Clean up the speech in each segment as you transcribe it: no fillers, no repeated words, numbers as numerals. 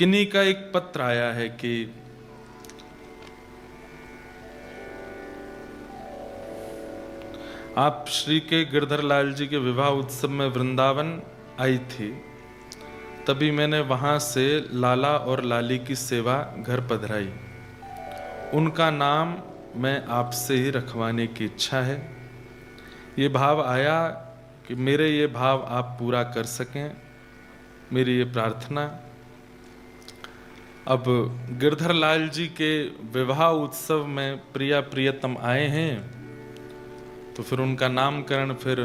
किन्हीं का एक पत्र आया है कि आप श्री के गिरधर लाल जी के विवाह उत्सव में वृंदावन आई थी, तभी मैंने वहां से लाला और लाली की सेवा घर पधराई। उनका नाम मैं आपसे ही रखवाने की इच्छा है। ये भाव आया कि मेरे ये भाव आप पूरा कर सकें, मेरी ये प्रार्थना। अब गिरधर लाल जी के विवाह उत्सव में प्रिया प्रियतम आए हैं, तो फिर उनका नामकरण फिर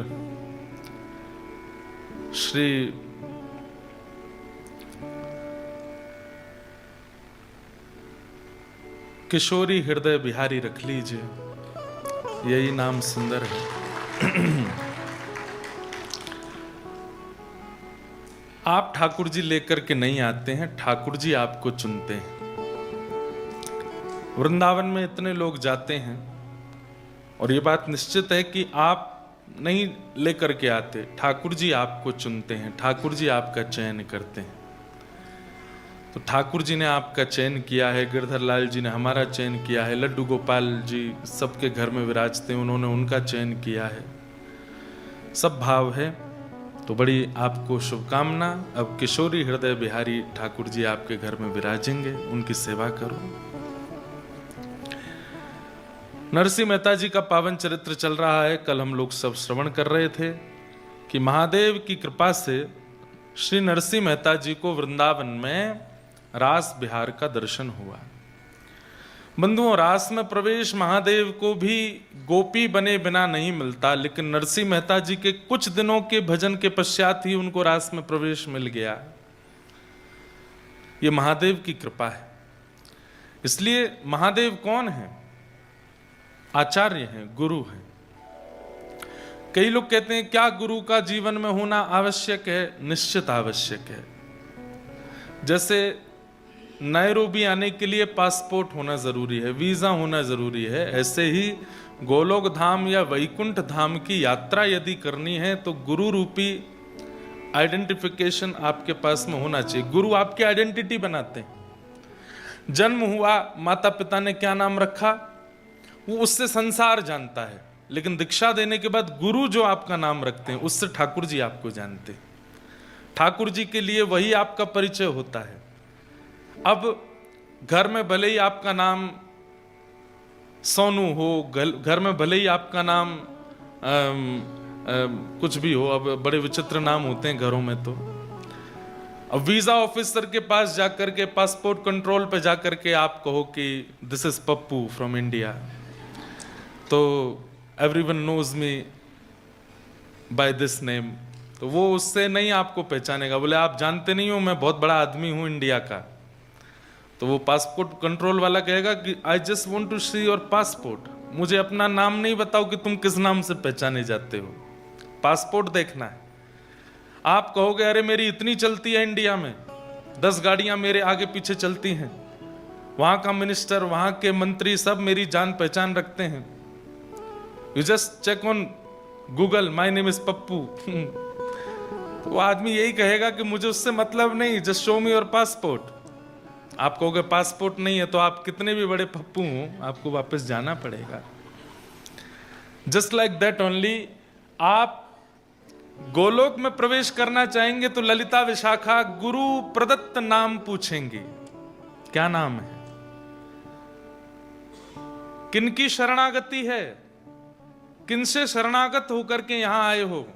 श्री किशोरी हृदय बिहारी रख लीजिए, यही नाम सुंदर है। आप ठाकुर जी लेकर के नहीं आते हैं, ठाकुर जी आपको चुनते हैं। वृंदावन में इतने लोग जाते हैं और ये बात निश्चित है कि आप नहीं लेकर के आते, ठाकुर जी आपको चुनते हैं, ठाकुर जी आपका चयन करते हैं। तो ठाकुर जी ने आपका चयन किया है, गिरधर लाल जी ने हमारा चयन किया है, लड्डू गोपाल जी सबके घर में विराजते हैं, उन्होंने उनका चयन किया है, सब भाव है। तो बड़ी आपको शुभकामना। अब किशोरी हृदय बिहारी ठाकुर जी आपके घर में विराजेंगे, उनकी सेवा करो। नरसिंह मेहता जी का पावन चरित्र चल रहा है। कल हम लोग सब श्रवण कर रहे थे कि महादेव की कृपा से श्री नरसिंह मेहता जी को वृंदावन में रास बिहार का दर्शन हुआ। बंधुओं, रास में प्रवेश महादेव को भी गोपी बने बिना नहीं मिलता, लेकिन नरसिंह मेहता जी के कुछ दिनों के भजन के पश्चात ही उनको रास में प्रवेश मिल गया। ये महादेव की कृपा है। इसलिए महादेव कौन है? आचार्य हैं, गुरु हैं। कई लोग कहते हैं क्या गुरु का जीवन में होना आवश्यक है? निश्चित आवश्यक है। जैसे नैरोबी आने के लिए पासपोर्ट होना जरूरी है, वीजा होना जरूरी है, ऐसे ही गोलोक धाम या वैकुंठ धाम की यात्रा यदि करनी है तो गुरु रूपी आइडेंटिफिकेशन आपके पास में होना चाहिए। गुरु आपकी आइडेंटिटी बनाते हैं। जन्म हुआ, माता पिता ने क्या नाम रखा, वो उससे संसार जानता है, लेकिन दीक्षा देने के बाद गुरु जो आपका नाम रखते हैं उससे ठाकुर जी आपको जानते हैं। ठाकुर जी के लिए वही आपका परिचय होता है। अब घर में भले ही आपका नाम सोनू हो, घर में भले ही आपका नाम कुछ भी हो, अब बड़े विचित्र नाम होते हैं घरों में। तो अब वीजा ऑफिसर के पास जाकर के, पासपोर्ट कंट्रोल पे जाकर के आप कहो कि this is Pappu from India, तो everyone knows me by this name, तो वो उससे नहीं आपको पहचानेगा। बोले आप जानते नहीं हो मैं बहुत बड़ा आदमी हूं इंडिया का, तो वो पासपोर्ट कंट्रोल वाला कहेगा कि I just want to see your passport, मुझे अपना नाम नहीं बताओ कि तुम किस नाम से पहचाने जाते हो, पासपोर्ट देखना है। आप कहोगे अरे मेरी इतनी चलती है इंडिया में, 10 गाड़ियां मेरे आगे पीछे चलती हैं, वहां का मिनिस्टर, वहां के मंत्री सब मेरी जान पहचान रखते हैं, you just check on Google my name is Pappu. तो वो आदमी यही कहेगा कि मुझे उससे मतलब नहीं, just show me your passport. आप कहोगे पासपोर्ट नहीं है, तो आप कितने भी बड़े पप्पू हो आपको वापस जाना पड़ेगा। जस्ट लाइक दैट ओनली, आप गोलोक में प्रवेश करना चाहेंगे तो ललिता विशाखा गुरु प्रदत्त नाम पूछेंगी, क्या नाम है, किनकी शरणागति है, किनसे शरणागत होकर के यहां आए हो।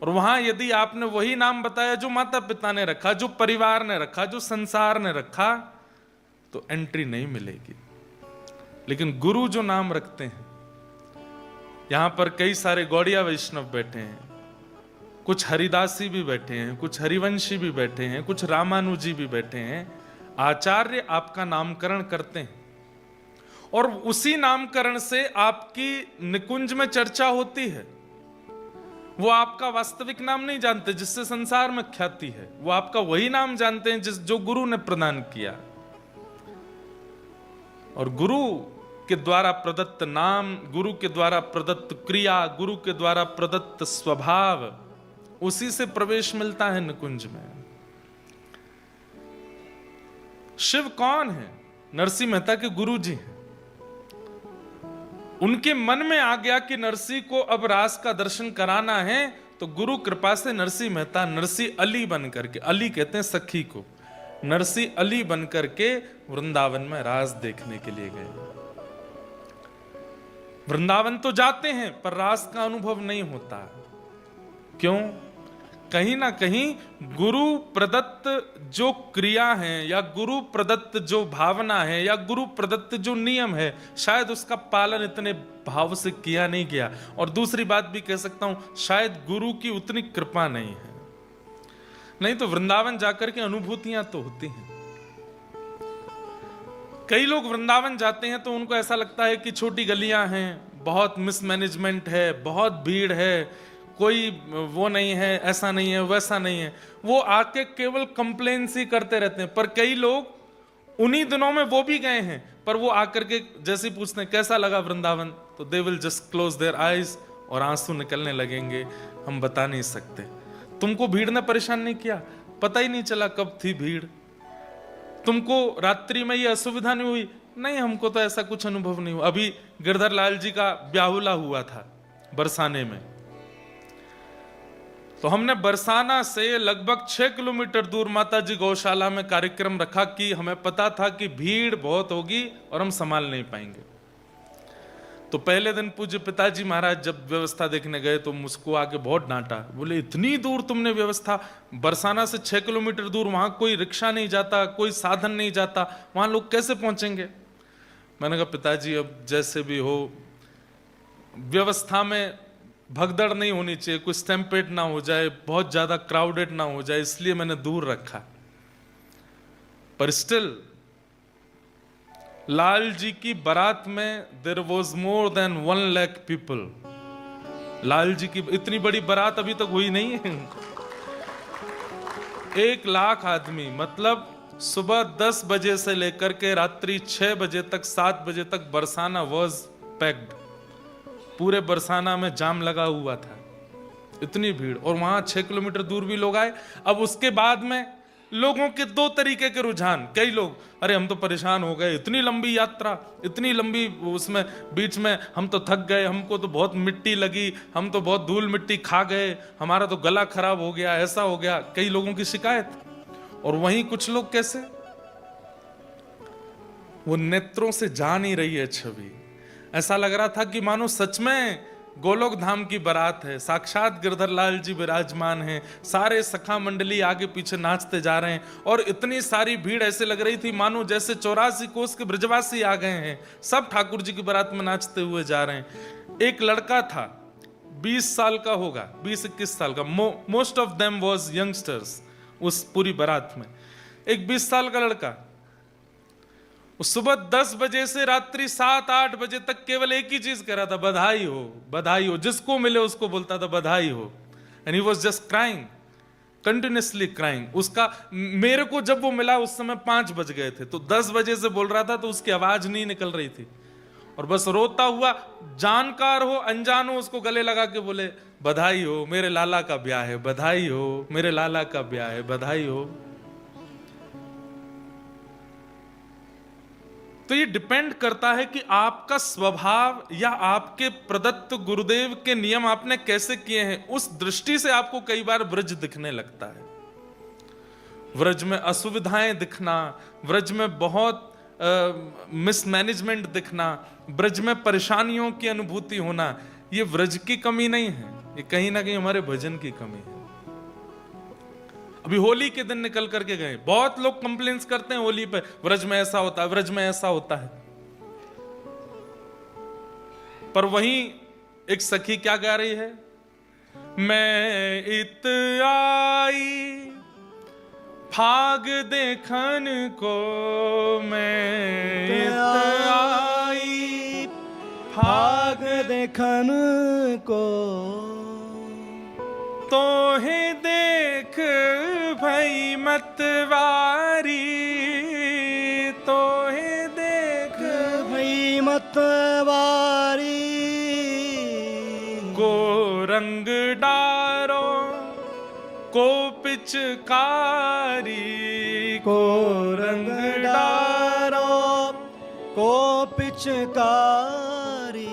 और वहां यदि आपने वही नाम बताया जो माता पिता ने रखा, जो परिवार ने रखा, जो संसार ने रखा, तो एंट्री नहीं मिलेगी। लेकिन गुरु जो नाम रखते हैं, यहां पर कई सारे गौड़िया वैष्णव बैठे हैं, कुछ हरिदासी भी बैठे हैं, कुछ हरिवंशी भी बैठे हैं, कुछ रामानुजी भी बैठे हैं। आचार्य आपका नामकरण करते हैं और उसी नामकरण से आपकी निकुंज में चर्चा होती है। वो आपका वास्तविक नाम नहीं जानते जिससे संसार में ख्याति है, वो आपका वही नाम जानते हैं जो गुरु ने प्रदान किया। और गुरु के द्वारा प्रदत्त नाम, गुरु के द्वारा प्रदत्त क्रिया, गुरु के द्वारा प्रदत्त स्वभाव, उसी से प्रवेश मिलता है निकुंज में। शिव कौन है? नरसिंह मेहता के गुरु जी हैं। उनके मन में आ गया कि नरसिंह को अब रास का दर्शन कराना है, तो गुरु कृपा से नरसिंह मेहता नरसिंह अली बन करके, अली कहते हैं सखी को, नरसिंह अली बन करके वृंदावन में रास देखने के लिए गए। वृंदावन तो जाते हैं पर रास का अनुभव नहीं होता। क्यों? कहीं ना कहीं गुरु प्रदत्त जो क्रिया है या गुरु प्रदत्त जो भावना है या गुरु प्रदत्त जो नियम है, शायद उसका पालन इतने भाव से किया नहीं गया। और दूसरी बात भी कह सकता हूं, शायद गुरु की उतनी कृपा नहीं है। नहीं तो वृंदावन जाकर के अनुभूतियां तो होती हैं। कई लोग वृंदावन जाते हैं तो उनको ऐसा लगता है कि छोटी गलियां हैं, बहुत मिसमैनेजमेंट है, बहुत भीड़ है, कोई वो नहीं है, ऐसा नहीं है, वैसा नहीं है। वो आके केवल कंप्लेंस ही करते रहते हैं। पर कई लोग उन्हीं दिनों में वो भी गए हैं, पर वो आकर के जैसे पूछते हैं कैसा लगा वृंदावन, तो they will just close their eyes और आंसू निकलने लगेंगे, हम बता नहीं सकते। तुमको भीड़ ने परेशान नहीं किया? पता ही नहीं चला कब थी भीड़? तुमको रात्रि में ये असुविधा नहीं हुई? नहीं, हमको तो ऐसा कुछ अनुभव नहीं हुआ। अभी गिरधर लाल जी का ब्याहुला हुआ था बरसाने में, तो हमने बरसाना से लगभग 6 किलोमीटर दूर माता जी गौशाला में कार्यक्रम रखा कि हमें पता था कि भीड़ बहुत होगी और हम संभाल नहीं पाएंगे। तो पहले दिन पूज्य पिताजी महाराज जब व्यवस्था देखने गए तो मुझको आके बहुत डांटा, बोले इतनी दूर तुमने व्यवस्था, बरसाना से 6 किलोमीटर दूर, वहां कोई रिक्शा नहीं जाता, कोई साधन नहीं जाता, वहां लोग कैसे पहुंचेंगे? मैंने कहा पिताजी अब जैसे भी हो, व्यवस्था में भगदड़ नहीं होनी चाहिए, कोई स्टैम्पेड ना हो जाए, बहुत ज्यादा क्राउडेड ना हो जाए, इसलिए मैंने दूर रखा। पर स्टिल लाल जी की बारात में there was more than 1 lakh people. Lal ji की इतनी बड़ी बारात अभी तक हुई नहीं है। 1 लाख आदमी, मतलब सुबह 10 बजे से लेकर के रात्रि 6 बजे तक, 7 बजे तक बरसाना वाज पैक्ड। पूरे बरसाना में जाम लगा हुआ था, इतनी भीड़। और वहां 6 किलोमीटर दूर भी लोग आए। अब उसके बाद में लोगों के 2 तरीके के रुझान। कई लोग, अरे हम तो परेशान हो गए, इतनी लंबी यात्रा, इतनी लंबी, उसमें बीच में हम तो थक गए, हमको तो बहुत मिट्टी लगी, हम तो बहुत धूल मिट्टी खा गए, हमारा तो गला खराब हो गया, ऐसा हो गया, कई लोगों की शिकायत। और वहीं कुछ लोग कैसे, वो नेत्रों से जा नहीं रही है छवि, ऐसा लग रहा था कि मानो सच में गोलोक धाम की बारात है, साक्षात गिरधर लाल जी विराजमान हैं, सारे सखा मंडली आगे पीछे नाचते जा रहे हैं। और इतनी सारी भीड़ ऐसे लग रही थी मानो जैसे 84 कोस के ब्रजवासी आ गए हैं, सब ठाकुर जी की बारात में नाचते हुए जा रहे हैं। एक लड़का था 20 साल का होगा, 20-21 साल का, most of them was youngsters उस पूरी बारात में। एक 20 साल का लड़का सुबह 10 बजे से रात्रि 7-8 बजे तक केवल एक ही चीज कह रहा था, बधाई हो, बधाई हो। जिसको मिले उसको बोलता था बधाई हो। And he was just crying, continuously crying. उसका, मेरे को जब वो मिला उस समय 5 बज गए थे, तो 10 बजे से बोल रहा था तो उसकी आवाज नहीं निकल रही थी, और बस रोता हुआ, जानकार हो अनजान हो, उसको गले लगा के बोले बधाई हो, मेरे लाला का ब्याह है, बधाई हो, मेरे लाला का ब्याह है, बधाई हो। तो ये डिपेंड करता है कि आपका स्वभाव या आपके प्रदत्त गुरुदेव के नियम आपने कैसे किए हैं। उस दृष्टि से आपको कई बार ब्रज दिखने लगता है, ब्रज में असुविधाएं दिखना, ब्रज में बहुत मिसमैनेजमेंट दिखना, ब्रज में परेशानियों की अनुभूति होना, ये ब्रज की कमी नहीं है, ये कहीं ना कहीं हमारे भजन की कमी है। अभी होली के दिन निकल करके गए, बहुत लोग कंप्लेंट्स करते हैं होली पे, व्रज में ऐसा होता है, व्रज में ऐसा होता है। पर वहीं एक सखी क्या गा रही है, मैं इत आई फाग देखन को, मैं इत आई फाग देखन को, तो ही देख भई मतवारी, तो ही देख भई मतवारी, को रंग डारो को पिचकारी, को रंग डारो को पिचकारी,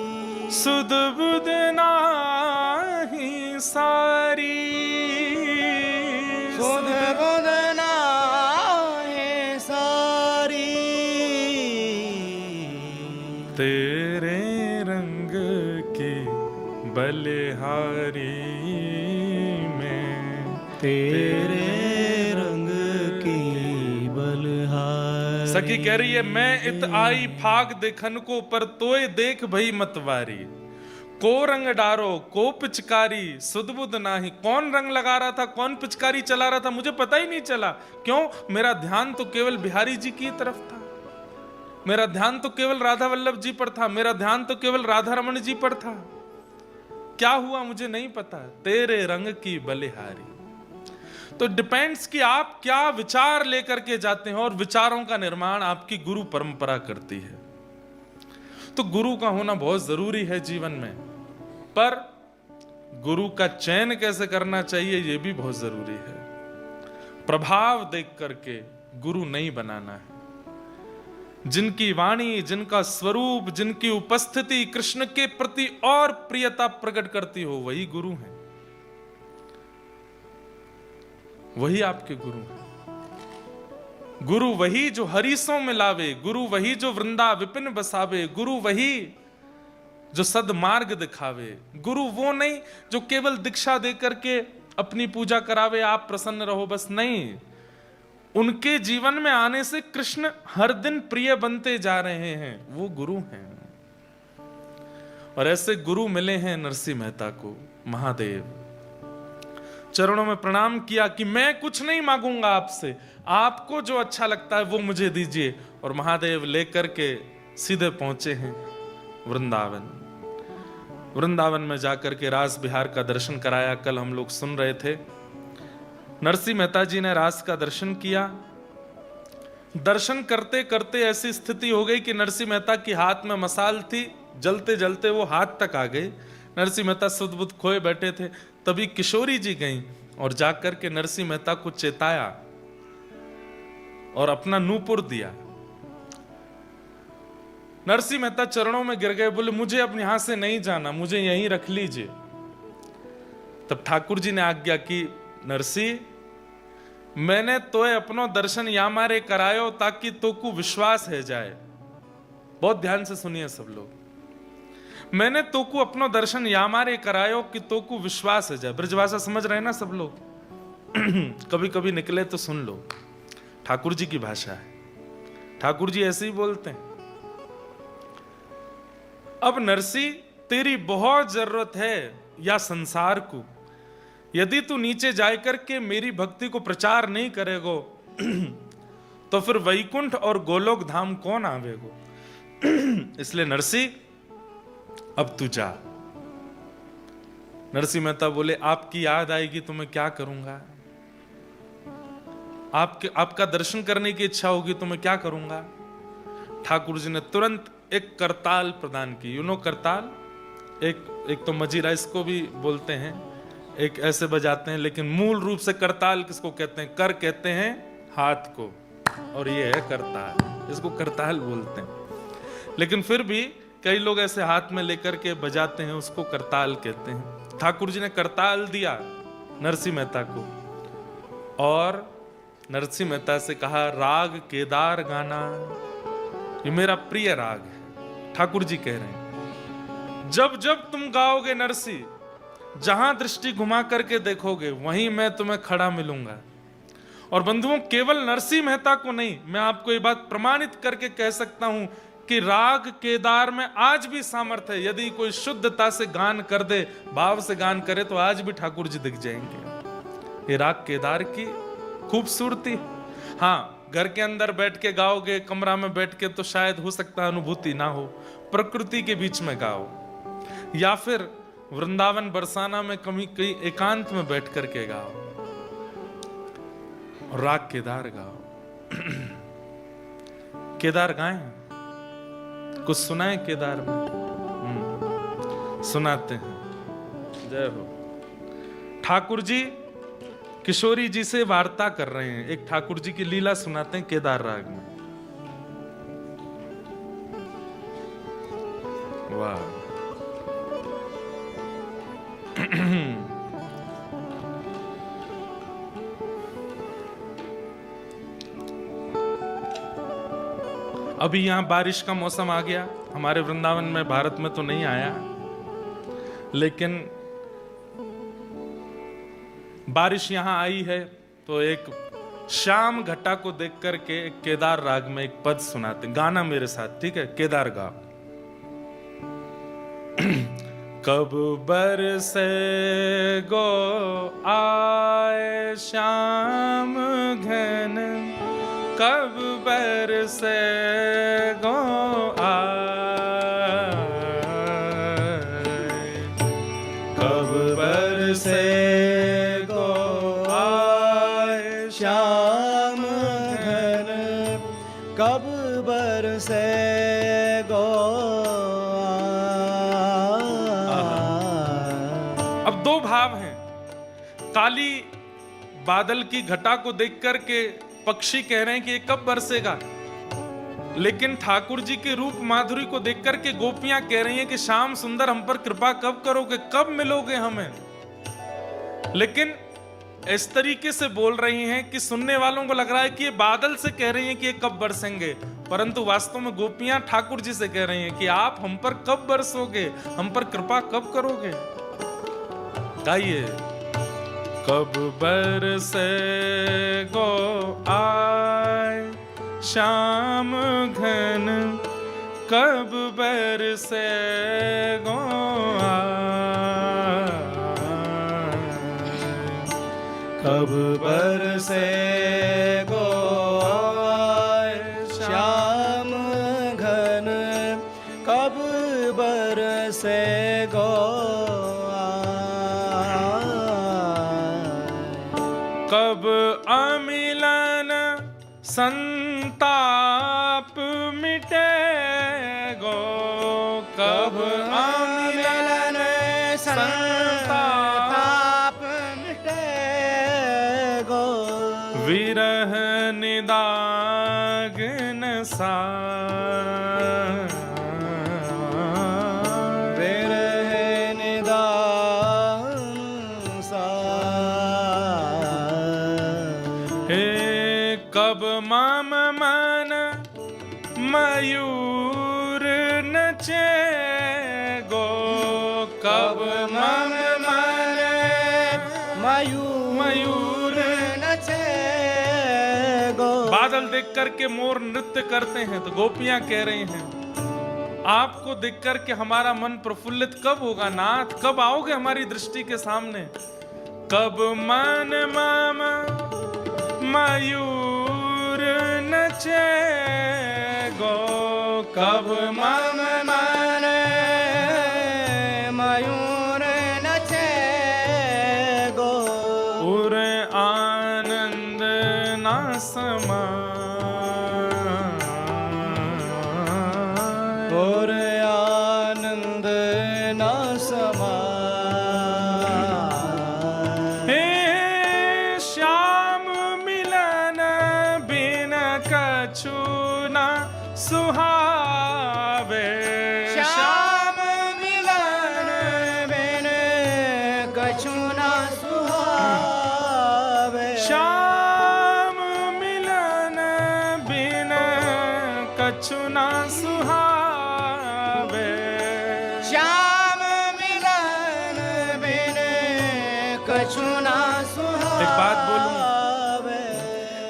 सुध बुध नाही सारी, सुध बुध नाही सारी, तेरे रंग की बलिहारी में, तेरे रंग की बलिहारी। सखी कह रही है मैं इत आई फाग देखन को, पर तोय देख भई मतवारी, को रंग डारो को पिचकारी, सुध बुध नाही। कौन रंग लगा रहा था, कौन पिचकारी चला रहा था, मुझे पता ही नहीं चला। क्यों? मेरा ध्यान तो केवल बिहारी जी की तरफ था, मेरा ध्यान तो केवल राधा वल्लभ जी पर था, मेरा ध्यान तो केवल राधा रमन जी पर था। क्या हुआ मुझे नहीं पता। तेरे रंग की बलिहारी। तो डिपेंड्स कि आप क्या विचार लेकर के जाते हैं, और विचारों का निर्माण आपकी गुरु परंपरा करती है। तो गुरु का होना बहुत जरूरी है जीवन में, पर गुरु का चयन कैसे करना चाहिए यह भी बहुत जरूरी है। प्रभाव देख करके गुरु नहीं बनाना है। जिनकी वाणी, जिनका स्वरूप, जिनकी उपस्थिति कृष्ण के प्रति और प्रियता प्रकट करती हो, वही गुरु हैं, वही आपके गुरु हैं। गुरु वही जो हरीसों में लावे, गुरु वही जो वृंदा विपिन बसावे, गुरु वही जो सदमार्ग दिखावे। गुरु वो नहीं जो केवल दीक्षा दे करके अपनी पूजा करावे, आप प्रसन्न रहो, बस नहीं। उनके जीवन में आने से कृष्ण हर दिन प्रिय बनते जा रहे हैं, वो गुरु हैं। और ऐसे गुरु मिले हैं नरसिंह मेहता को। महादेव चरणों में प्रणाम किया कि मैं कुछ नहीं मांगूंगा आपसे, आपको जो अच्छा लगता है वो मुझे दीजिए। और महादेव लेकर के सीधे पहुंचे हैं वृंदावन। वृंदावन में जाकर के रास बिहार का दर्शन कराया। कल हम लोग सुन रहे थे, नरसिंह मेहता जी ने रास का दर्शन किया। दर्शन करते करते ऐसी स्थिति हो गई कि नरसिंह मेहता की हाथ में मसाल थी, जलते जलते वो हाथ तक आ गई। नरसिंह मेहता सुध बुध खोए बैठे थे। तभी किशोरी जी गईं और जाकर के नरसिंह मेहता को चेताया और अपना नूपुर दिया। नरसिंह मेहता चरणों में गिर गए, बोले मुझे अब यहां से नहीं जाना, मुझे यहीं रख लीजिए। तब ठाकुर जी ने आज्ञा की, नरसिंह मैंने तोए अपनो दर्शन या मारे करायो ताकि तो को विश्वास है जाए। बहुत ध्यान से सुनिए सब लोग। मैंने तो को अपनो दर्शन या मारे करायो कि तो को विश्वास है जाए। ब्रजभाषा समझ रहे हैं ना सब लोग? कभी कभी निकले तो सुन लो, ठाकुर जी की भाषा है, ठाकुर जी ऐसे ही बोलते हैं। अब नरसिंह तेरी बहुत जरूरत है या संसार को, यदि तू नीचे जाकर के मेरी भक्ति को प्रचार नहीं करेगो तो फिर वैकुंठ और गोलोक धाम कौन आवेगो। इसलिए नरसिंह अब तू जा। नरसिंह मेहता बोले आपकी याद आएगी तो मैं क्या करूंगा, आपका दर्शन करने की इच्छा होगी तो मैं क्या करूंगा। ठाकुर जी ने तुरंत एक करताल प्रदान की। यू नो करताल, एक तो मजीरा इसको भी बोलते हैं, एक ऐसे बजाते हैं, लेकिन मूल रूप से करताल किसको कहते हैं? कर कहते हैं हाथ को, और ये है करताल, इसको करताल बोलते हैं। लेकिन फिर भी कई लोग ऐसे हाथ में लेकर के बजाते हैं, उसको करताल कहते हैं। ठाकुर जी ने करताल दिया नरसिंह मेहता को और नरसिंह मेहता से कहा राग केदार गाना, ये मेरा प्रिय राग है। ठाकुर जी कह रहे हैं जब जब तुम गाओगे नरसिंह, जहां दृष्टि घुमा करके देखोगे वहीं मैं तुम्हें खड़ा मिलूंगा। और बंधुओं, केवल नरसिंह मेहता को नहीं, मैं आपको ये बात प्रमाणित करके कह सकता हूं कि राग केदार में आज भी सामर्थ्य है। यदि कोई शुद्धता से गान कर दे, भाव से गान करे, तो आज भी ठाकुर जी दिख जाएंगे। ये राग केदार की खूबसूरती। हाँ, घर के अंदर बैठ के गाओगे, कमरा में बैठ के, तो शायद हो सकता है अनुभूति ना हो। प्रकृति के बीच में गाओ, या फिर वृंदावन बरसाना में कहीं एकांत में बैठ करके गाओ और राग केदार गाओ। केदार गाएं, कुछ सुनाएं केदार में? सुनाते हैं। जय हो। ठाकुर जी किशोरी जी से वार्ता कर रहे हैं, एक ठाकुर जी की लीला सुनाते हैं केदार राग में। वाह। अभी यहां बारिश का मौसम आ गया, हमारे वृंदावन में, भारत में तो नहीं आया, लेकिन बारिश यहां आई है तो एक श्याम घटा को देख करके केदार राग में एक पद सुनाते, गाना मेरे साथ, ठीक है? केदार गा। कब बरसे गो आए श्याम घन, कब बरसे गो आए, कब बरसे गो आए श्याम घन, कब बरसे गो आए। अब दो भाव हैं। काली बादल की घटा को देख करके पक्षी कह रहे हैं कि ये कब बरसेगा, लेकिन ठाकुर जी के रूप माधुरी को देख करके गोपियां कह रही हैं कि श्याम सुंदर हम पर कृपा कब करोगे, कब मिलोगे हमें। लेकिन इस तरीके से बोल रही हैं कि सुनने वालों को लग रहा है कि ये बादल से कह रही हैं कि ये कब बरसेंगे, परंतु वास्तव में गोपियां ठाकुर जी से कह रही हैं कि आप हम पर कब बरसोगे, हम पर कृपा कब करोगे। गाइए। कब बरसे गो आए श्याम घन, कब बरसे गो आए, कब बरसे गो आए श्याम घन, कब बरसे गो कब अमिलन संताप मिटेगो, कब अमिलन संताप मिटेगो, विरह निदाघन सा, विरह निदान सा। कब मम मन मयूर नचेगो, कब मम मन मयूर नचेगो। बादल देख करके मोर नृत्य करते हैं तो गोपियां कह रही हैं आपको देख करके हमारा मन प्रफुल्लित कब होगा नाथ, कब आओगे हमारी दृष्टि के सामने। कब मन मम मयूर नचेगो, कब मम मन मयूर नचेगो, उर आनंद ना समा, और आनंद ना समा। हे श्याम मिलन बिन कछु न सुहावे, श्याम मिलन बिन कछु न सुहावे, श्याम मिलन बिन कछु न सुहावे, श्याम मिलन बिन कछु न सुहावे। एक बात बोलूं,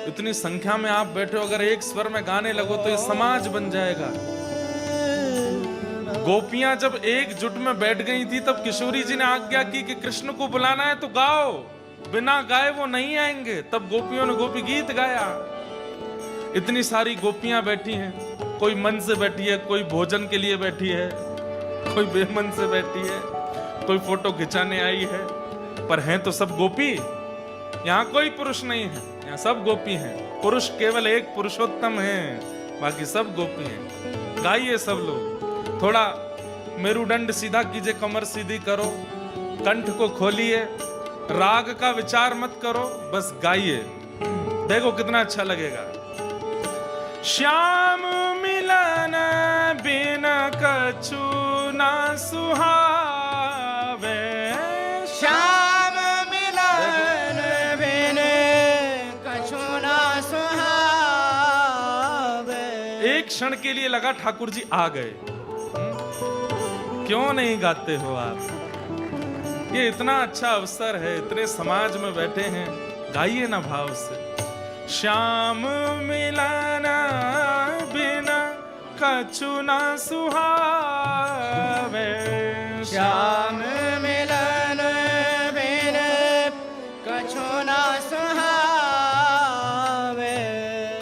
इतनी संख्या में आप बैठे हो, अगर एक स्वर में गाने लगो तो ये समाज बन जाएगा। गोपियां जब एकजुट में बैठ गई थी तब किशोरी जी ने आज्ञा की कि कृष्ण को बुलाना है तो गाओ, बिना गाए वो नहीं आएंगे। तब गोपियों ने गोपी गीत गाया। इतनी सारी गोपियां बैठी हैं, कोई मन से बैठी है, कोई भोजन के लिए बैठी है, कोई बेमन से बैठी है, कोई फोटो खिंचाने आई है, पर हैं तो सब गोपी। यहाँ कोई पुरुष नहीं है, यहाँ सब गोपी हैं। पुरुष केवल एक पुरुषोत्तम है, बाकी सब गोपी हैं। गाइए सब लोग, थोड़ा मेरुदंड सीधा कीजिए, कमर सीधी करो, कंठ को खोलिए राग का विचार मत करो, बस गाइए, देखो कितना अच्छा लगेगा। श्याम मिलन बिन कछु ना सुहावे, श्याम मिलन बिन कछु ना सुहावे। एक क्षण के लिए लगा ठाकुर जी आ गए। क्यों नहीं गाते हो आप? ये इतना अच्छा अवसर है, इतने समाज में बैठे हैं, गाइए ना भाव से। श्याम मिलन बिना कछु ना सुहावे, श्याम मिलन बिन कछु ना सुहावे।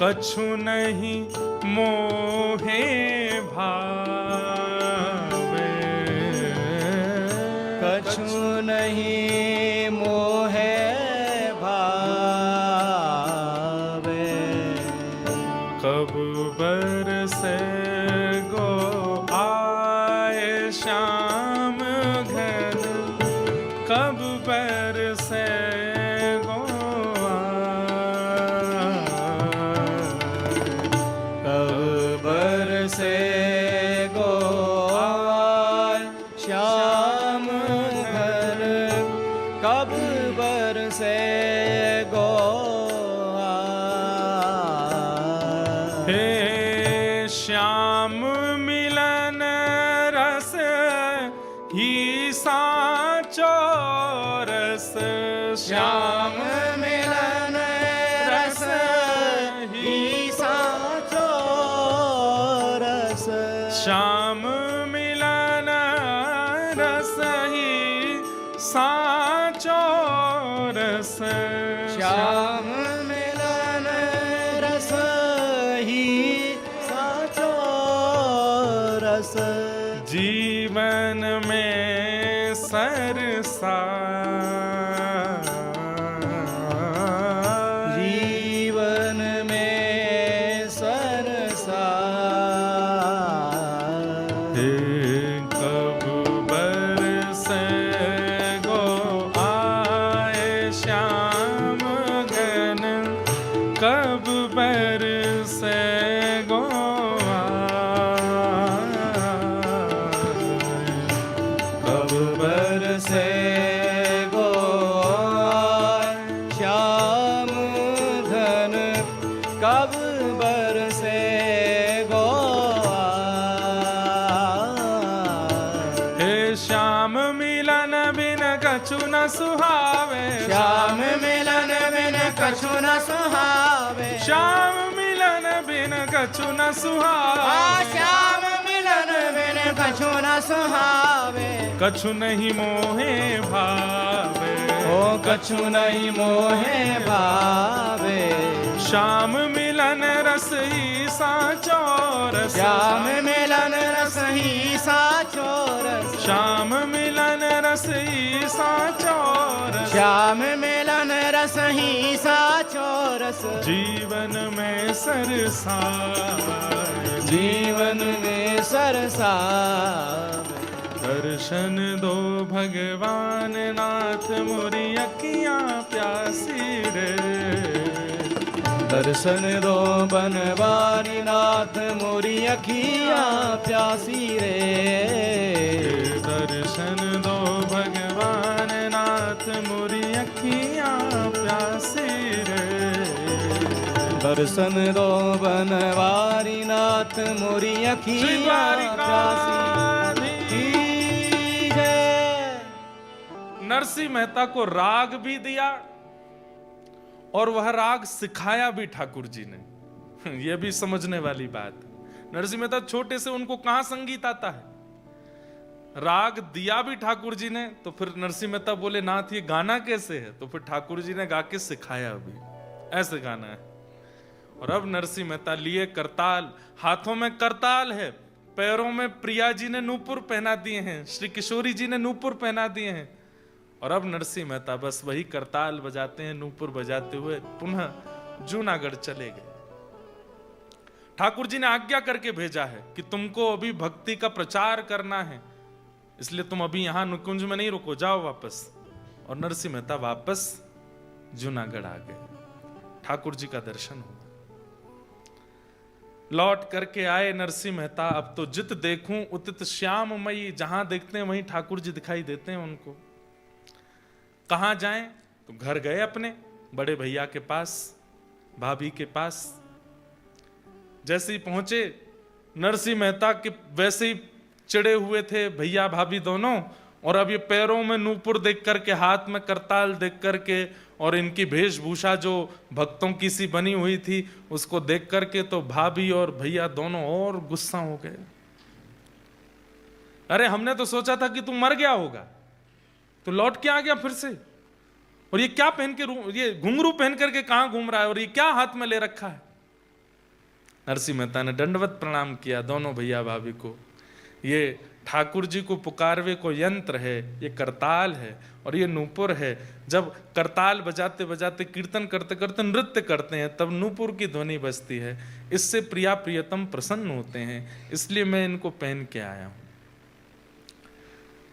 कछु नहीं मोहे भावे, कछु नहीं मोहे भावे। कब बरसे गो आए श्याम घन, कब बरसे गो कब बरसे गो आए श्याम घर, कब बरसे गो आए। हे श्याम मिलन रस ही साचो रस, श्याम मिलन रस ही साचो रस। श्याम मिलन रस ही साचो रस, श्याम मिलन रस ही साचो रस। जीवन में सरसा, जीवन में सरसा। हे कब बरसे गो आए श्याम घन, कब बरसे गो कब बरसे गो श्याम घन, कब बरसे गो। हे श्याम मिलन बिन कछु न सुहावे, श्याम मिलन बिन कछु न सुहावे। श्याम मिलन बिन कछु न सुहावे, श्याम मिलन बिन कछु न सुहावे। कछु नहीं मोहे भावे, ओ कछु नहीं मोहे भावे। श्याम मिलन रस ही साचो रस, श्याम मिलन रस ही साचो रस। श्याम मिलन रस ही साचो रस, श्याम मिलन रस ही साचो रस। जीवन में सरसा, जीवन में सरसा। दर्शन दो भगवान नाथ मोरी अखियां प्यासी रे, दर्शन दो बनवारी नाथ मोरी अखियां प्यासी रे। दर्शन दो भगवान नाथ मोरी अखियां प्यासी रे, दर्शन दो बनवारी नाथ मोरी श्री अखियां प्यासी। नरसिंह मेहता को राग भी दिया और वह राग सिखाया भी ठाकुर जी ने। यह भी समझने वाली बात। नरसिंह मेहता छोटे से, उनको कहां संगीत आता है? राग दिया भी ठाकुर जी ने, तो फिर नरसिंह मेहता बोले नाथ ये गाना कैसे है? तो फिर ठाकुर जी ने गा के सिखाया भी, ऐसे गाना है। और अब नरसिंह मेहता लिए करताल, हाथों में करताल है, पैरों में प्रिया जी ने नूपुर पहना दिए हैं, श्री किशोरी जी ने नूपुर पहना दिए हैं। और अब नरसिंह मेहता बस वही करताल बजाते हैं, नूपुर बजाते हुए पुनः जूनागढ़ चले गए। ठाकुर जी ने आज्ञा करके भेजा है कि तुमको अभी भक्ति का प्रचार करना है, इसलिए तुम अभी यहां नुकुंज में नहीं रुको, जाओ वापस। और नरसिंह मेहता वापस जूनागढ़ आ गए। ठाकुर जी का दर्शन हुआ, लौट करके आए नरसिंह मेहता। अब तो जित देखूं उतित श्याममयी, जहां देखते हैं वहीं ठाकुर जी दिखाई देते हैं उनको। कहां जाएं? तो घर गए अपने बड़े भैया के पास, भाभी के पास। जैसे ही पहुंचे नरसिंह मेहता के वैसे ही चिड़े हुए थे भैया भाभी दोनों, और अब ये पैरों में नूपुर देख करके, हाथ में करताल देख करके, और इनकी वेशभूषा जो भक्तों की सी बनी हुई थी उसको देख करके तो भाभी और भैया दोनों और गुस्सा हो गए। अरे हमने तो सोचा था कि तू मर गया होगा, तो लौट के आ गया फिर से, और ये क्या पहन के, ये घुंघरू पहन करके कहां घूम रहा है, और ये क्या हाथ में ले रखा है। नरसिंह मेहता ने दंडवत प्रणाम किया दोनों भैया भाभी को। ये ठाकुर जी को पुकारवे को यंत्र है, ये करताल है और ये नूपुर है। जब करताल बजाते बजाते कीर्तन करते करते नृत्य करते हैं तब नूपुर की ध्वनि बजती है, इससे प्रिया प्रियतम प्रसन्न होते हैं, इसलिए मैं इनको पहन के आया हूं।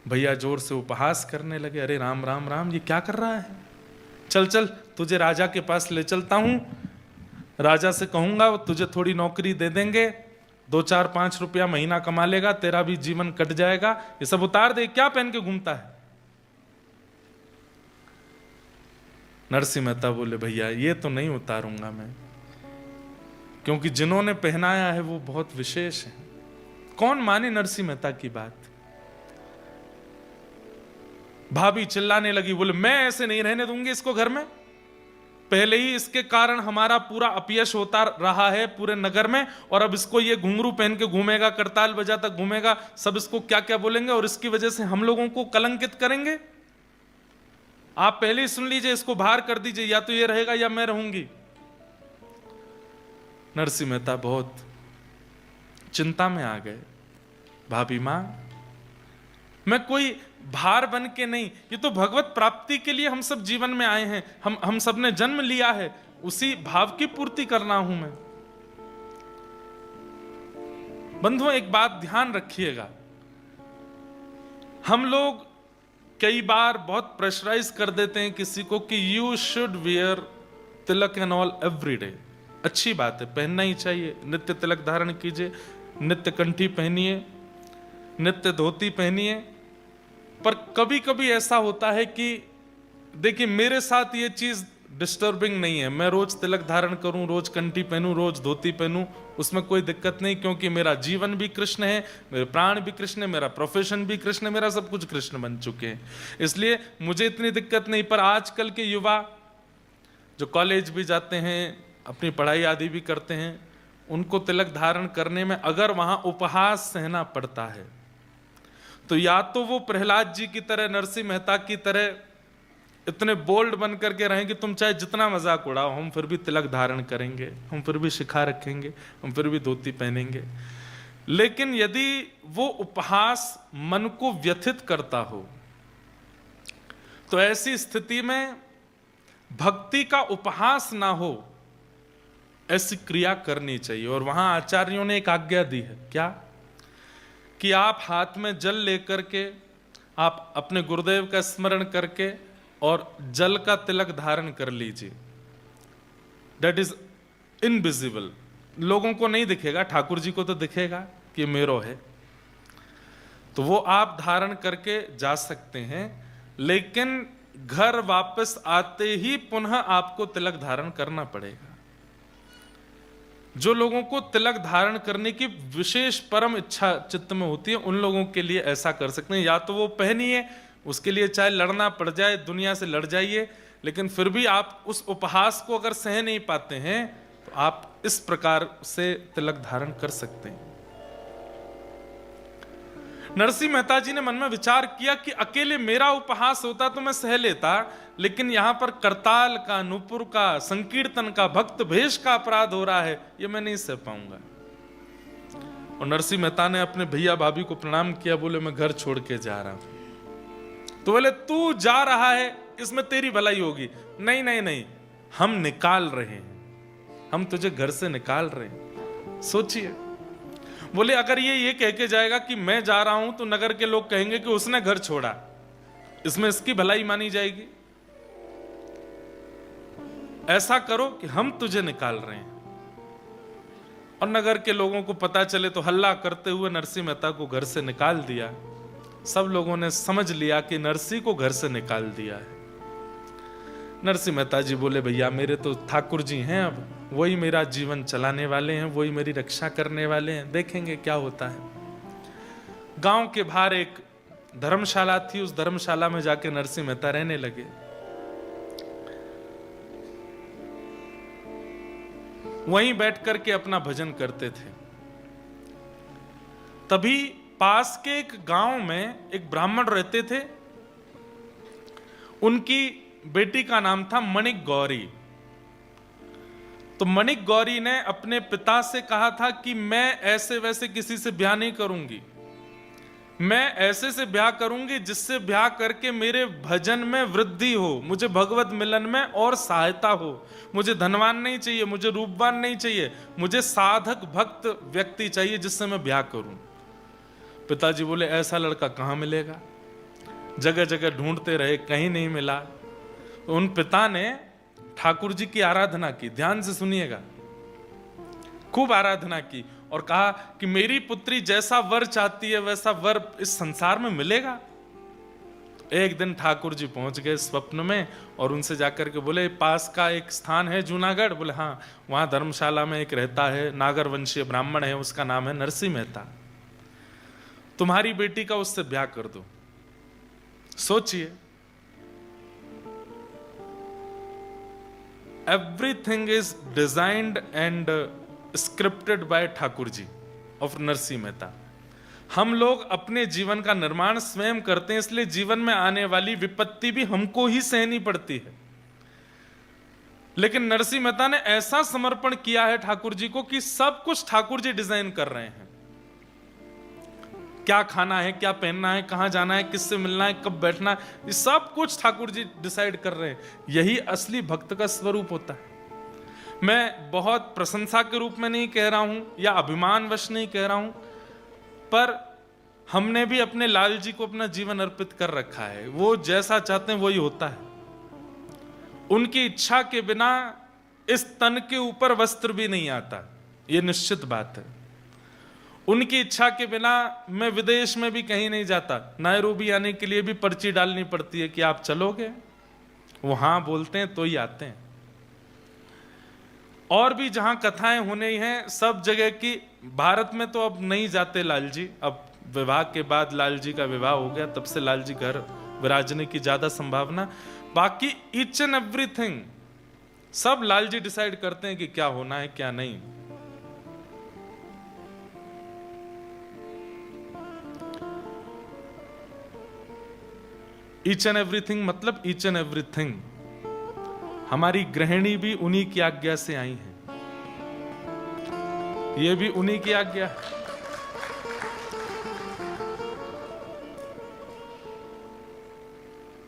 भैया जोर से उपहास करने लगे, अरे राम राम राम, ये क्या कर रहा है, चल चल तुझे राजा के पास ले चलता हूं, राजा से कहूंगा वो तुझे थोड़ी नौकरी दे देंगे, 2-4-5 रुपया महीना कमा लेगा, तेरा भी जीवन कट जाएगा, ये सब उतार दे, क्या पहन के घूमता है। नरसिंह मेहता बोले भैया ये तो नहीं उतारूंगा मैं, क्योंकि जिन्होंने पहनाया है वो बहुत विशेष है। कौन माने नरसिंह मेहता की बात। भाभी चिल्लाने लगी, बोले मैं ऐसे नहीं रहने दूंगी इसको घर में, पहले ही इसके कारण हमारा पूरा अपयश होता रहा है पूरे नगर में, और अब इसको ये घुंघरू पहन के घूमेगा, करताल बजाता घूमेगा, सब इसको क्या क्या बोलेंगे और इसकी वजह से हम लोगों को कलंकित करेंगे। आप पहले ही सुन लीजिए, इसको बाहर कर दीजिए, या तो ये रहेगा या मैं रहूंगी। नरसिंह मेहता बहुत चिंता में आ गए। भाभी मां, मैं कोई भार बन के नहीं, ये तो भगवत प्राप्ति के लिए हम सब जीवन में आए हैं, हम सब ने जन्म लिया है, उसी भाव की पूर्ति करना हूं मैं। बंधुओं एक बात ध्यान रखिएगा, हम लोग कई बार बहुत प्रेशराइज कर देते हैं किसी को कि you should wear Tilak and all every day. अच्छी बात है, पहनना ही चाहिए, नित्य तिलक धारण कीजिए, नित्य कंठी पहनिए, नित्य धोती पहनिए। पर कभी कभी ऐसा होता है कि देखिए मेरे साथ ये चीज डिस्टर्बिंग नहीं है, मैं रोज तिलक धारण करूं, रोज कंठी पहनूं, रोज धोती पहनूं, उसमें कोई दिक्कत नहीं, क्योंकि मेरा जीवन भी कृष्ण है, मेरे प्राण भी कृष्ण है, मेरा प्रोफेशन भी कृष्ण है, मेरा सब कुछ कृष्ण बन चुके हैं, इसलिए मुझे इतनी दिक्कत नहीं। पर आजकल के युवा जो कॉलेज भी जाते हैं, अपनी पढ़ाई आदि भी करते हैं, उनको तिलक धारण करने में अगर वहां उपहास सहना पड़ता है तो या तो वो प्रहलाद जी की तरह, नरसिंह मेहता की तरह इतने बोल्ड बन करके रहें कि तुम चाहे जितना मजाक उड़ाओ, हम फिर भी तिलक धारण करेंगे, हम फिर भी शिखा रखेंगे, हम फिर भी धोती पहनेंगे। लेकिन यदि वो उपहास मन को व्यथित करता हो तो ऐसी स्थिति में भक्ति का उपहास ना हो ऐसी क्रिया करनी चाहिए। और वहां आचार्यों ने एक आज्ञा दी है, क्या कि आप हाथ में जल लेकर के आप अपने गुरुदेव का स्मरण करके और जल का तिलक धारण कर लीजिए। दैट इज इनविजिबल, लोगों को नहीं दिखेगा, ठाकुर जी को तो दिखेगा कि मेरो है, तो वो आप धारण करके जा सकते हैं। लेकिन घर वापस आते ही पुनः आपको तिलक धारण करना पड़ेगा। जो लोगों को तिलक धारण करने की विशेष परम इच्छा चित्त में होती है उन लोगों के लिए ऐसा कर सकते हैं, या तो वो पहनिए, उसके लिए चाहे लड़ना पड़ जाए, दुनिया से लड़ जाइए, लेकिन फिर भी आप उस उपहास को अगर सह नहीं पाते हैं तो आप इस प्रकार से तिलक धारण कर सकते हैं। नरसिंह मेहता जी ने मन में विचार किया कि अकेले मेरा उपहास होता तो मैं सह लेता, लेकिन यहां पर करताल का, नूपुर का, संकीर्तन का, भक्त भेष का अपराध हो रहा है, ये मैं नहीं सह पाऊंगा। और नरसिंह मेहता ने अपने भैया भाभी को प्रणाम किया, बोले मैं घर छोड़ के जा रहा हूं। तो बोले तू जा रहा है इसमें तेरी भलाई होगी। नहीं नहीं नहीं, हम निकाल रहे हैं, हम तुझे घर से निकाल रहे हैं। सोचिए, बोले अगर ये कह के जाएगा कि मैं जा रहा हूं तो नगर के लोग कहेंगे कि उसने घर छोड़ा, इसमें इसकी भलाई मानी जाएगी। ऐसा करो कि हम तुझे निकाल रहे हैं। और नगर के लोगों को पता चले तो हल्ला करते हुए नरसिंह मेहता को घर से निकाल दिया। सब लोगों ने समझ लिया कि नरसिंह को घर से निकाल दिया है। नरसिंह मेहता जी बोले, भैया मेरे तो ठाकुर जी हैं, अब वही मेरा जीवन चलाने वाले हैं, वही मेरी रक्षा करने वाले हैं, देखेंगे क्या होता है। गांव के बाहर एक धर्मशाला थी, उस धर्मशाला में जाके नरसिंह मेहता रहने लगे। वहीं बैठ करके अपना भजन करते थे। तभी पास के एक गांव में एक ब्राह्मण रहते थे। उनकी बेटी का नाम था मणिक गौरी। तो मणिक गौरी ने अपने पिता से कहा था कि मैं ऐसे वैसे किसी से ब्याह नहीं करूंगी, मैं ऐसे से ब्याह करूंगी जिससे ब्याह करके मेरे भजन में वृद्धि हो, मुझे भगवत मिलन में और सहायता हो। मुझे धनवान नहीं चाहिए, मुझे रूपवान नहीं चाहिए, मुझे साधक भक्त व्यक्ति चाहिए जिससे मैं ब्याह करूं। पिताजी बोले, ऐसा लड़का कहां मिलेगा? जगह जगह ढूंढते रहे, कहीं नहीं मिला। तो उन पिता ने ठाकुर जी की आराधना की। ध्यान से सुनिएगा, खूब आराधना की और कहा कि मेरी पुत्री जैसा वर चाहती है वैसा वर इस संसार में मिलेगा। एक दिन ठाकुर जी पहुंच गए स्वप्न में और उनसे जाकर के बोले, पास का एक स्थान है जूनागढ़? बोले हाँ, वहां धर्मशाला में एक रहता है, नागर वंशीय ब्राह्मण है, उसका नाम है नरसिंह मेहता, तुम्हारी बेटी का उससे ब्याह कर दो। सोचिए, everything is designed and scripted by Thakur ji of Narasimha Mehta. हम लोग अपने जीवन का निर्माण स्वयं करते हैं, इसलिए जीवन में आने वाली विपत्ति भी हमको ही सहनी पड़ती है। लेकिन नरसिंह मेहता ने ऐसा समर्पण किया है ठाकुर जी को कि सब कुछ ठाकुर जी डिजाइन कर रहे हैं। क्या खाना है, क्या पहनना है, कहां जाना है, किससे मिलना है, कब बैठना है, ये सब कुछ ठाकुर जी डिसाइड कर रहे हैं। यही असली भक्त का स्वरूप होता है। मैं बहुत प्रशंसा के रूप में नहीं कह रहा हूं या अभिमानवश नहीं कह रहा हूं, पर हमने भी अपने लाल जी को अपना जीवन अर्पित कर रखा है। वो जैसा चाहते हैं वही होता है। उनकी इच्छा के बिना इस तन के ऊपर वस्त्र भी नहीं आता, ये निश्चित बात है। उनकी इच्छा के बिना मैं विदेश में भी कहीं नहीं जाता। नायरोबी आने के लिए भी पर्ची डालनी पड़ती है कि आप चलोगे, वो हां बोलते हैं तो ही आते हैं। और भी जहां कथाएं होने हैं सब जगह की, भारत में तो अब नहीं जाते लाल जी, अब विवाह के बाद लाल जी का विवाह हो गया, तब से लाल जी घर विराजने की ज्यादा संभावना। बाकी ईच एंड एवरीथिंग सब लाल जी डिसाइड करते हैं कि क्या होना है क्या नहीं। ईच एंड एवरीथिंग मतलब ईच एंड एवरीथिंग। हमारी गृहिणी भी उन्हीं की आज्ञा से आई है, ये भी उन्हीं की आज्ञा है।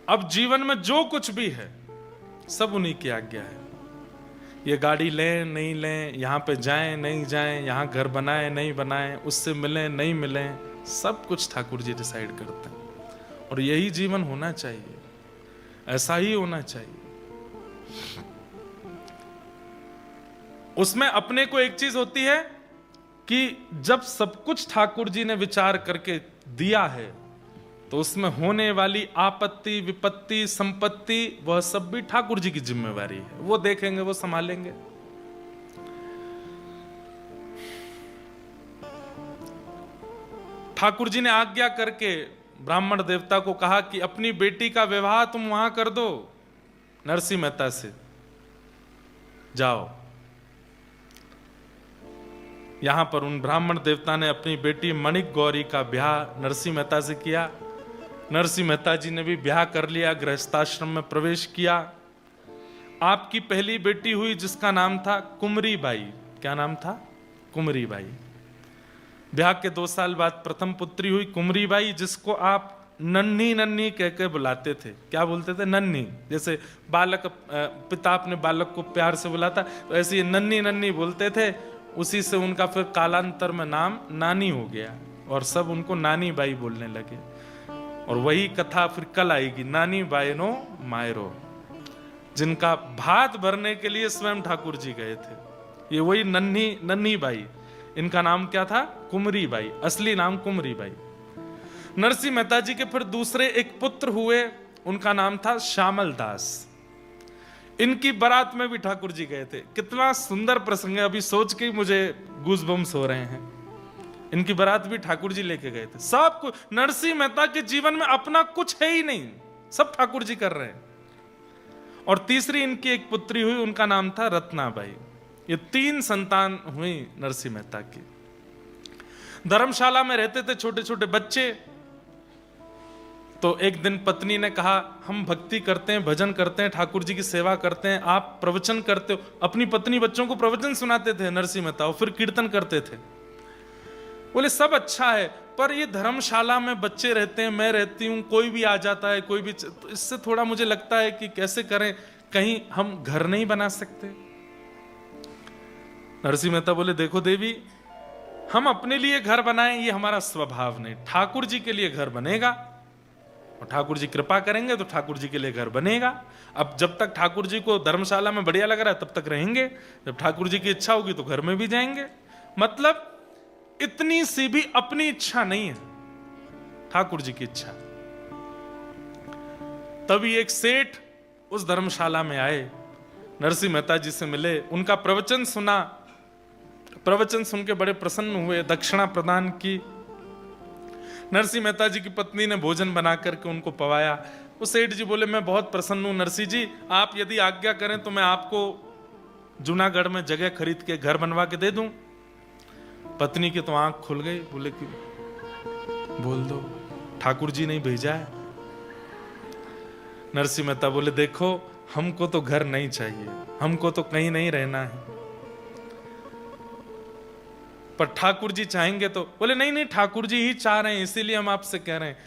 अब जीवन में जो कुछ भी है सब उन्हीं की आज्ञा है। ये गाड़ी लें नहीं लें, यहां पे जाएं नहीं जाएं, यहां घर बनाएं नहीं बनाएं, उससे मिलें नहीं मिलें, सब कुछ ठाकुर जी डिसाइड करते हैं। और यही जीवन होना चाहिए, ऐसा ही होना चाहिए। उसमें अपने को एक चीज होती है कि जब सब कुछ ठाकुर जी ने विचार करके दिया है तो उसमें होने वाली आपत्ति विपत्ति संपत्ति वह सब भी ठाकुर जी की जिम्मेवारी है। वो देखेंगे, वो संभालेंगे। ठाकुर जी ने आज्ञा करके ब्राह्मण देवता को कहा कि अपनी बेटी का विवाह तुम वहां कर दो नरसिंह मेहता से, जाओ। यहां पर उन ब्राह्मण देवता ने अपनी बेटी मणिक गौरी का ब्याह नरसिंह मेहता से किया। नरसिंह मेहता जी ने भी ब्याह कर लिया, गृहस्थाश्रम में प्रवेश किया। आपकी पहली बेटी हुई जिसका नाम था कुमरी बाई। क्या नाम था? कुमरी बाई। ब्याह के 2 साल बाद प्रथम पुत्री हुई कुमरी बाई, जिसको आप नन्ही नन्ही कह के बुलाते थे। क्या बोलते थे? नन्ही। जैसे बालक, पिता अपने बालक को प्यार से बुलाता, तो ऐसे ही नन्ही नन्ही बोलते थे। उसी से उनका फिर कालांतर में नाम नानी हो गया और सब उनको नानी बाई बोलने लगे। और वही कथा फिर कल आएगी, नानी बायनो मायरो, जिनका भात भरने के लिए स्वयं ठाकुर जी गए थे। ये वही नन्ही बाई, इनका नाम क्या था? कुमरी बाई, असली नाम कुमरी बाई। नरसिंह मेहता जी के फिर दूसरे एक पुत्र हुए, उनका नाम था श्यामल दास। इनकी बारात में भी ठाकुर जी गए थे। कितना सुंदर प्रसंग है, अभी सोच के ही मुझे गूज़बम्स हो रहे हैं। इनकी बारात भी ठाकुर जी लेके गए थे। सब कुछ नरसिंह मेहता के जीवन में अपना कुछ है ही नहीं, सब ठाकुर जी कर रहे हैं। और तीसरी इनकी एक पुत्री हुई, उनका नाम था रत्नाबाई। ये 3 संतान हुई नरसिंह मेहता की। धर्मशाला में रहते थे छोटे छोटे बच्चे। तो एक दिन पत्नी ने कहा, हम भक्ति करते हैं, भजन करते हैं, ठाकुर जी की सेवा करते हैं, आप प्रवचन करते हो। अपनी पत्नी बच्चों को प्रवचन सुनाते थे नरसिंह मेहता, और फिर कीर्तन करते थे। बोले सब अच्छा है, पर ये धर्मशाला में बच्चे रहते हैं, मैं रहती हूं, कोई भी आ जाता है, कोई भी, तो इससे थोड़ा मुझे लगता है कि कैसे करें, कहीं हम घर नहीं बना सकते। नरसिंह मेहता बोले, देखो देवी, हम अपने लिए घर बनाएं ये हमारा स्वभाव नहीं, ठाकुर जी के लिए घर बनेगा, और ठाकुर जी कृपा करेंगे तो ठाकुर जी के लिए घर बनेगा। अब जब तक ठाकुर जी को धर्मशाला में बढ़िया लग रहा है तब तक रहेंगे, जब ठाकुर जी की इच्छा होगी तो घर में भी जाएंगे। मतलब इतनी सी भी अपनी इच्छा नहीं है, ठाकुर जी की इच्छा। तभी एक सेठ उस धर्मशाला में आए, नरसिंह मेहता जी से मिले, उनका प्रवचन सुना। प्रवचन सुन के बड़े प्रसन्न हुए, दक्षिणा प्रदान की। नरसिंह मेहता जी की पत्नी ने भोजन बना करके उनको पवाया। वो सेठ जी बोले, मैं बहुत प्रसन्न हूं नरसिंह जी, आप यदि आज्ञा करें तो मैं आपको जूनागढ़ में जगह खरीद के घर बनवा के दे दूं। पत्नी की तो आंख खुल गई, बोले कि बोल दो, ठाकुर जी नहीं भेजा है। नरसिंह मेहता बोले, देखो हमको तो घर नहीं चाहिए, हमको तो कहीं नहीं रहना है, पर ठाकुर जी चाहेंगे तो। बोले नहीं नहीं, ठाकुर जी ही चाह रहे हैं, इसीलिए हम आपसे कह रहे हैं।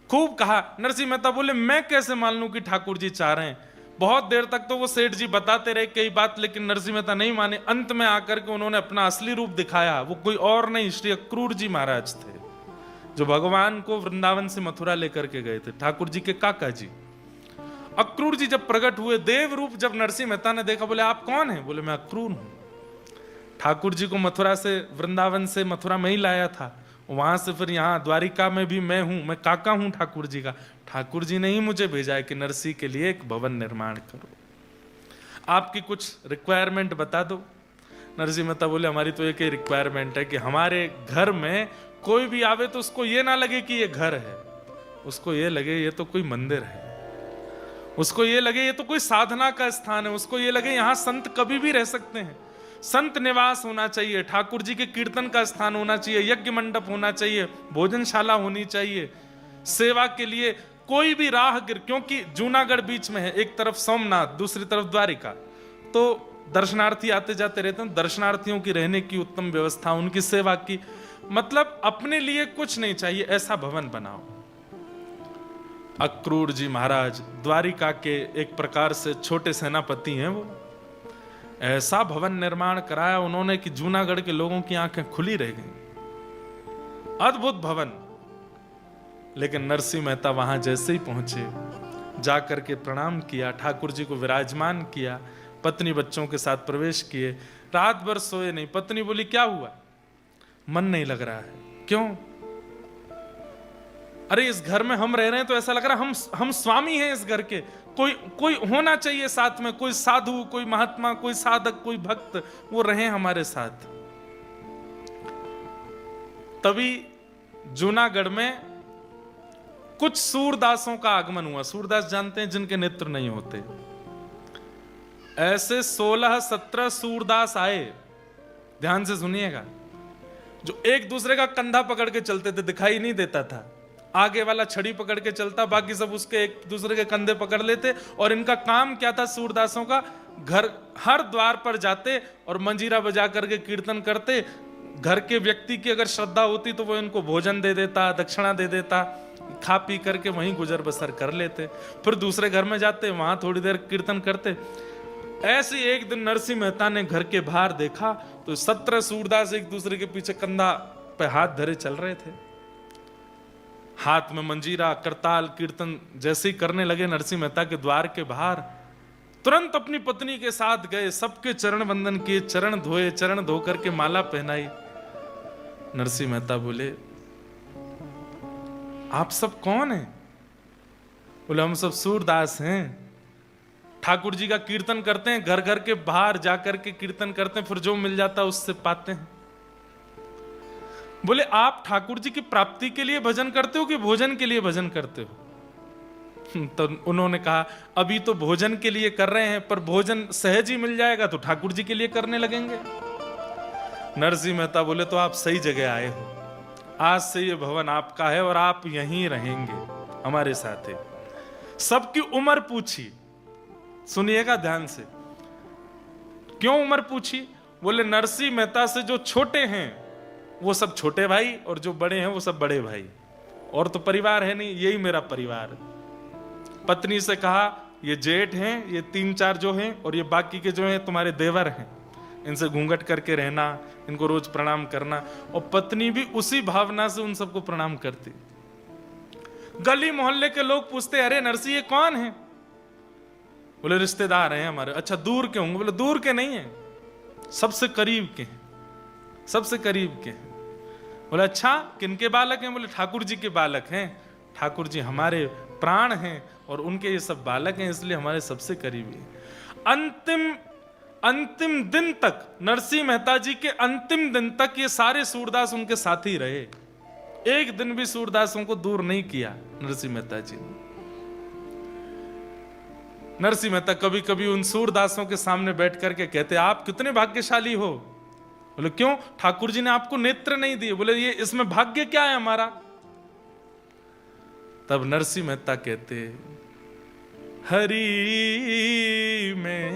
खूब कहा। नरसिंह मेहता बोले, मैं कैसे मान लूं कि ठाकुर जी चाह रहे हैं। बहुत देर तक तो वो सेठ जी बताते रहे कई बात, लेकिन नरसिंह मेहता नहीं माने। अंत में आकर के उन्होंने अपना असली रूप दिखाया। वो कोई और नहीं, श्री अक्रूर जी महाराज थे, जो भगवान को वृंदावन से मथुरा लेकर के गए थे, ठाकुर जी के काका जी। अक्रूर जी जब प्रकट हुए देव रूप, जब नरसिंह मेहता ने देखा, बोले आप कौन है? बोले मैं अक्रूर हूं, ठाकुर जी को मथुरा से, वृंदावन से मथुरा में ही लाया था, वहां से फिर यहाँ द्वारिका में भी मैं हूं, मैं काका हूं ठाकुर जी का। ठाकुर जी ने ही मुझे भेजा है कि नरसिंह के लिए एक भवन निर्माण करो, आपकी कुछ रिक्वायरमेंट बता दो। नरसिंह मेहता बोले, हमारी तो एक ही रिक्वायरमेंट है कि हमारे घर में कोई भी आवे तो उसको ये ना लगे कि ये घर है, उसको ये लगे ये तो कोई मंदिर है, उसको ये लगे ये तो कोई साधना का स्थान है, उसको ये लगे यहाँ संत कभी भी रह सकते हैं, संत निवास होना चाहिए, ठाकुर जी के कीर्तन का स्थान होना चाहिए, यज्ञ मंडप होना चाहिए, भोजनशाला होनी चाहिए, सेवा के लिए कोई भी राहगीर, क्योंकि जूनागढ़ बीच में है, एक तरफ सोमनाथ, दूसरी तरफ द्वारिका, तो दर्शनार्थी आते जाते रहते हैं। दर्शनार्थियों की रहने की उत्तम व्यवस्था, उनकी सेवा की, मतलब अपने लिए कुछ नहीं चाहिए, ऐसा भवन बनाओ। अक्रूर जी महाराज द्वारिका के एक प्रकार से छोटे सेनापति हैं, वो ऐसा भवन निर्माण कराया उन्होंने कि जूनागढ़ के लोगों की आंखें खुली रह गईं। अद्भुत भवन। लेकिन नरसिंह मेहता वहां जैसे ही पहुंचे, जाकर के प्रणाम किया, ठाकुर जी को विराजमान किया, पत्नी बच्चों के साथ प्रवेश किए, रात भर सोए नहीं। पत्नी बोली, क्या हुआ? मन नहीं लग रहा है। क्यों? अरे इस घर में हम रह रहे हैं तो ऐसा लग रहा है हम स्वामी हैं इस घर के, कोई होना चाहिए साथ में, कोई साधु, कोई महात्मा, कोई साधक, कोई भक्त, वो रहे हमारे साथ। तभी जूनागढ़ में कुछ सूरदासों का आगमन हुआ। सूरदास जानते हैं, जिनके नेत्र नहीं होते। ऐसे 16-17 सूरदास आए, ध्यान से सुनिएगा, जो एक दूसरे का कंधा पकड़ के चलते थे, दिखाई नहीं देता था, आगे वाला छड़ी पकड़ के चलता, बाकी सब उसके एक दूसरे के कंधे पकड़ लेते। और इनका काम क्या था सूरदासों का? घर हर द्वार पर जाते और मंजीरा बजा करके कीर्तन करते। घर के व्यक्ति की अगर श्रद्धा होती तो वो इनको भोजन दे देता, दक्षिणा दे देता, खा पी करके वहीं गुजर बसर कर लेते। फिर दूसरे घर में जाते, वहां थोड़ी देर कीर्तन करते। ऐसे एक दिन नरसिंह मेहता ने घर के बाहर देखा तो 17 सूरदास एक दूसरे के पीछे कंधा पे हाथ धरे चल रहे थे। हाथ में मंजीरा, करताल, कीर्तन जैसे ही करने लगे नरसिंह मेहता के द्वार के बाहर, तुरंत अपनी पत्नी के साथ गए, सबके चरण वंदन किए, चरण धोए, चरण धो करके माला पहनाई। नरसिंह मेहता बोले, आप सब कौन हैं? बोले, हम सब सूरदास हैं, ठाकुर जी का कीर्तन करते हैं, घर घर के बाहर जाकर के कीर्तन करते हैं, फिर जो मिल जाता है उससे पाते हैं। बोले, आप ठाकुर जी की प्राप्ति के लिए भजन करते हो कि भोजन के लिए भजन करते हो? तो उन्होंने कहा, अभी तो भोजन के लिए कर रहे हैं, पर भोजन सहज ही मिल जाएगा तो ठाकुर जी के लिए करने लगेंगे। नरसिंह मेहता बोले, तो आप सही जगह आए हो, आज से ये भवन आपका है और आप यहीं रहेंगे हमारे साथ। सबकी उम्र पूछी, सुनिएगा ध्यान से। क्यों उम्र पूछी? बोले, नरसिंह मेहता से जो छोटे हैं वो सब छोटे भाई, और जो बड़े हैं वो सब बड़े भाई, और तो परिवार है नहीं, यही मेरा परिवार। पत्नी से कहा, ये जेठ हैं, ये 3-4 जो हैं, और ये बाकी के जो हैं तुम्हारे देवर हैं, इनसे घूंघट करके रहना, इनको रोज प्रणाम करना। और पत्नी भी उसी भावना से उन सबको प्रणाम करती। गली मोहल्ले के लोग पूछते, अरे नरसिंह ये कौन है? बोले, रिश्तेदार हैं हमारे। अच्छा, दूर के होंगे? बोले, दूर के नहीं है, सबसे करीब के हैं, सबसे करीब के हैं। बोले, अच्छा, किनके बालक हैं? बोले, ठाकुर जी के बालक हैं, ठाकुर जी हमारे प्राण हैं और उनके ये सब बालक हैं, इसलिए हमारे सबसे करीबी हैं। अंतिम दिन तक, नरसिंह मेहता जी के अंतिम दिन तक ये सारे सूरदास उनके साथ ही रहे। एक दिन भी सूरदासों को दूर नहीं किया नरसिंह मेहता जी ने। नरसिंह मेहता कभी कभी उन सूरदासों के सामने बैठ करके कहते, आप कितने भाग्यशाली हो। बोले, क्यों? ठाकुर जी ने आपको नेत्र नहीं दिए। बोले, ये इसमें भाग्य क्या है हमारा? तब नरसिंह मेहता कहते, हरि में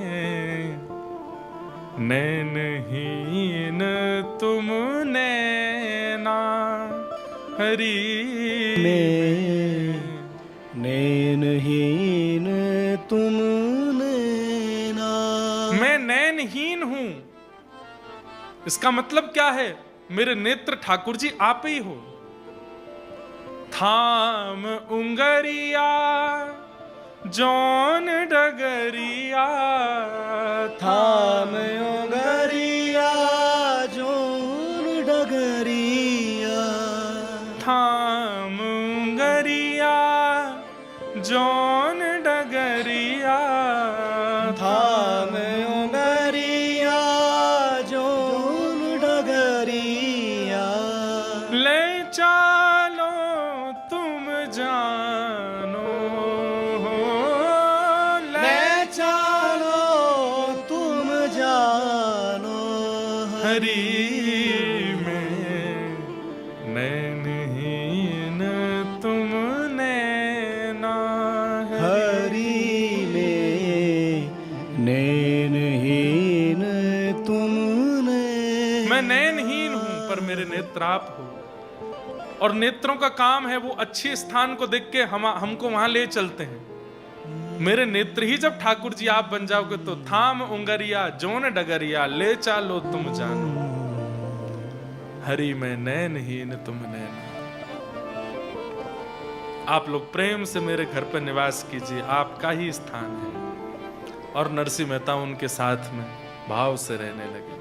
नैनहीन तुम नैना, हरि में नैनहीन तुम नैना। मैं नैनहीन हूं, इसका मतलब क्या है? मेरे नेत्र ठाकुर जी आप ही हो। थाम उंगरिया जौन डगरिया, थाम उंगरिया जौन डगरिया, थाम उंगरिया जौन डगरिया, थाम उंगरिया जौन डगरिया। ले चालो तुम जानो हो, ले चलो तुम जानो हरि में नैनहीन तुम नैना, हरि में नैनहीन तुम नैना। मैं नैनहीन हूं पर मेरे नेत्र आप हो। और नेत्रों का काम है वो अच्छे स्थान को देख के हमको वहां ले चलते हैं। मेरे नेत्र ही जब ठाकुर जी आप बन जाओगे तो थाम उंगरिया जोन डगरिया ले चालो तुम जानो, हरि में नैनहीन तुम नैना। आप लोग प्रेम से मेरे घर पर निवास कीजिए, आपका ही स्थान है। और नरसिंह मेहता उनके साथ में भाव से रहने लगे।